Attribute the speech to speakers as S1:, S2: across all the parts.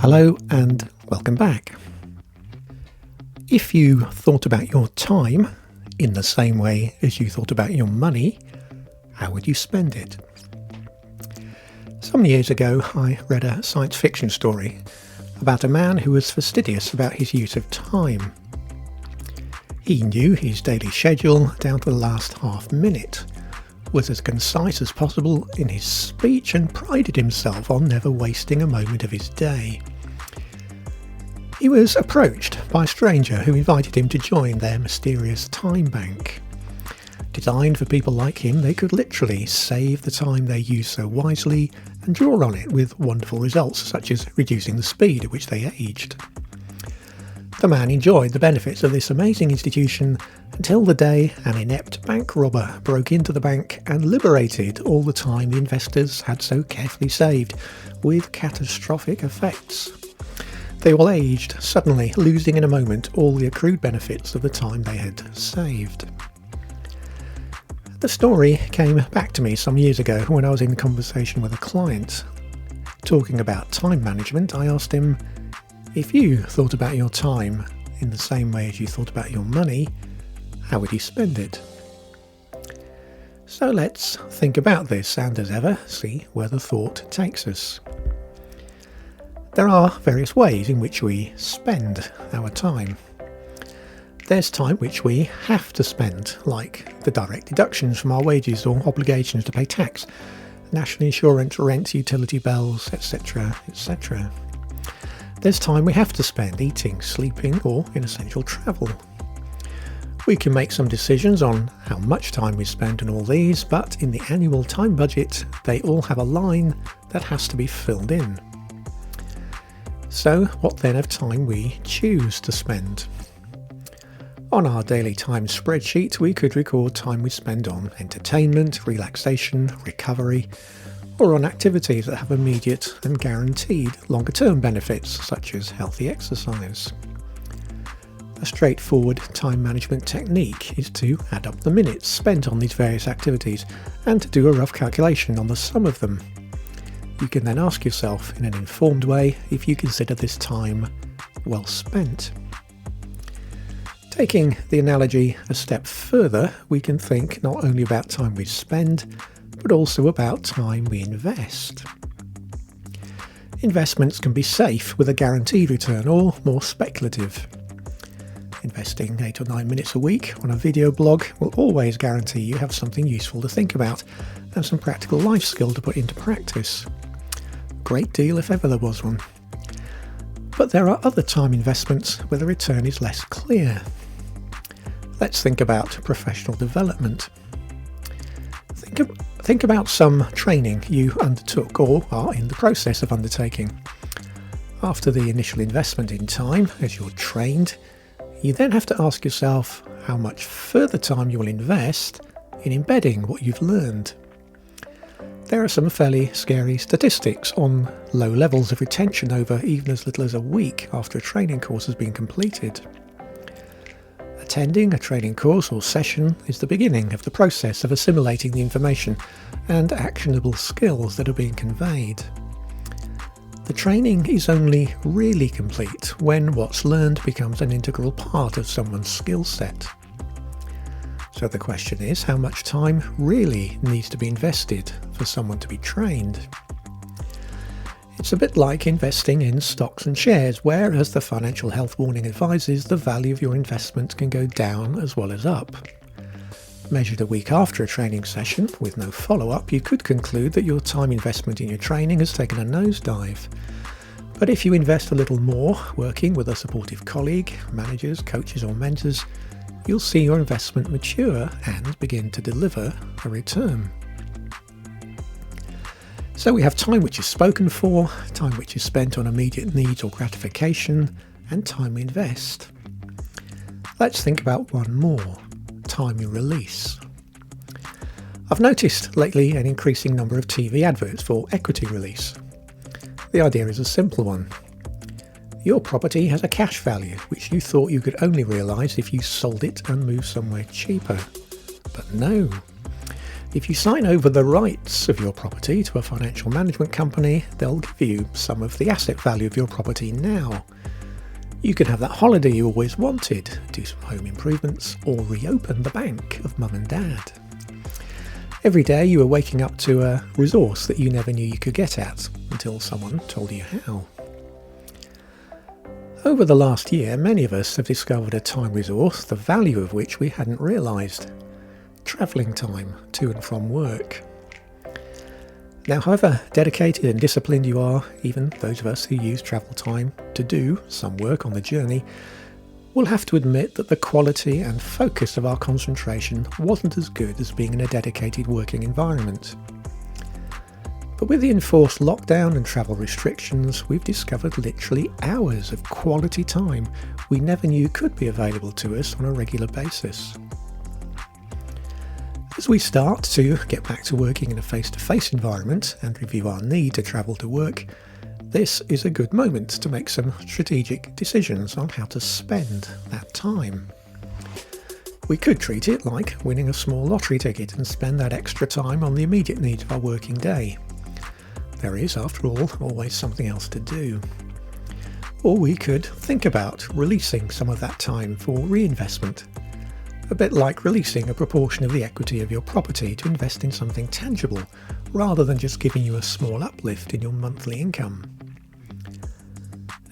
S1: Hello and welcome back. If you thought about your time in the same way as you thought about your money, how would you spend it? Some years ago I read a science fiction story about a man who was fastidious about his use of time. He knew his daily schedule down to the last half minute, was as concise as possible in his speech and prided himself on never wasting a moment of his day. He was approached by a stranger who invited him to join their mysterious time bank. Designed for people like him, they could literally save the time they use so wisely and draw on it with wonderful results, such as reducing the speed at which they aged. The man enjoyed the benefits of this amazing institution until the day an inept bank robber broke into the bank and liberated all the time the investors had so carefully saved, with catastrophic effects. They all aged, suddenly losing in a moment all the accrued benefits of the time they had saved. The story came back to me some years ago when I was in conversation with a client. Talking about time management, I asked him, if you thought about your time in the same way as you thought about your money, how would you spend it? So let's think about this and, as ever, see where the thought takes us. There are various ways in which we spend our time. There's time which we have to spend, like the direct deductions from our wages or obligations to pay tax, national insurance, rent, utility bills, etc., etc. There's time we have to spend eating, sleeping, or in essential travel. We can make some decisions on how much time we spend on all these, but in the annual time budget, they all have a line that has to be filled in. So, what then of time we choose to spend? On our daily time spreadsheet, we could record time we spend on entertainment, relaxation, recovery, or on activities that have immediate and guaranteed longer-term benefits, such as healthy exercise. A straightforward time management technique is to add up the minutes spent on these various activities and to do a rough calculation on the sum of them. You can then ask yourself in an informed way if you consider this time well spent. Taking the analogy a step further, we can think not only about time we spend, but also about time we invest. Investments can be safe with a guaranteed return or more speculative. Investing 8 or 9 minutes a week on a video blog will always guarantee you have something useful to think about and some practical life skill to put into practice. Great deal if ever there was one. But there are other time investments where the return is less clear. Let's think about professional development. Think about some training you undertook or are in the process of undertaking. After the initial investment in time, as you're trained, you then have to ask yourself how much further time you will invest in embedding what you've learned. There are some fairly scary statistics on low levels of retention over even as little as a week after a training course has been completed. Attending a training course or session is the beginning of the process of assimilating the information and actionable skills that are being conveyed. The training is only really complete when what's learned becomes an integral part of someone's skill set. So the question is, how much time really needs to be invested for someone to be trained? It's a bit like investing in stocks and shares, where, as the financial health warning advises, the value of your investment can go down as well as up. Measured a week after a training session, with no follow-up, you could conclude that your time investment in your training has taken a nosedive. But if you invest a little more, working with a supportive colleague, managers, coaches or mentors, you'll see your investment mature and begin to deliver a return. So we have time which is spoken for, time which is spent on immediate needs or gratification, and time we invest. Let's think about one more, time you release. I've noticed lately an increasing number of TV adverts for equity release. The idea is a simple one. Your property has a cash value which you thought you could only realise if you sold it and moved somewhere cheaper. But no. If you sign over the rights of your property to a financial management company, they'll give you some of the asset value of your property now. You can have that holiday you always wanted, do some home improvements, or reopen the bank of mum and dad. Every day you were waking up to a resource that you never knew you could get at until someone told you how. Over the last year, many of us have discovered a time resource, the value of which we hadn't realised. Travelling time to and from work. Now, however dedicated and disciplined you are, even those of us who use travel time to do some work on the journey, will have to admit that the quality and focus of our concentration wasn't as good as being in a dedicated working environment. But with the enforced lockdown and travel restrictions, we've discovered literally hours of quality time we never knew could be available to us on a regular basis. As we start to get back to working in a face-to-face environment and review our need to travel to work, this is a good moment to make some strategic decisions on how to spend that time. We could treat it like winning a small lottery ticket and spend that extra time on the immediate needs of our working day. There is, after all, always something else to do. Or we could think about releasing some of that time for reinvestment. A bit like releasing a proportion of the equity of your property to invest in something tangible, rather than just giving you a small uplift in your monthly income.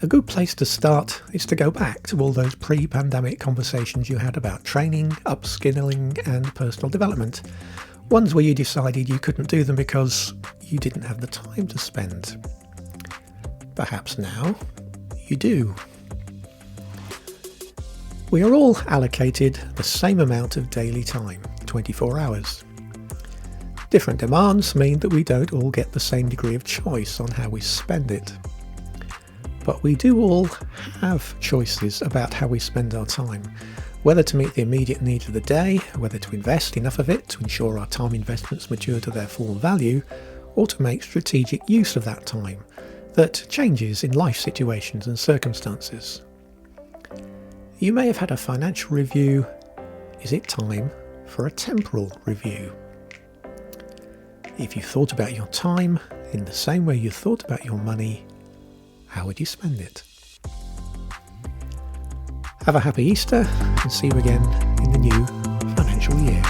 S1: A good place to start is to go back to all those pre-pandemic conversations you had about training, upskilling and personal development. Ones where you decided you couldn't do them because you didn't have the time to spend. Perhaps now you do. We are all allocated the same amount of daily time, 24 hours. Different demands mean that we don't all get the same degree of choice on how we spend it. But we do all have choices about how we spend our time, whether to meet the immediate needs of the day, whether to invest enough of it to ensure our time investments mature to their full value, or to make strategic use of that time that changes in life situations and circumstances. You may have had a financial review. Is it time for a temporal review? If you thought about your time in the same way you thought about your money, how would you spend it? Have a happy Easter and see you again in the new financial year.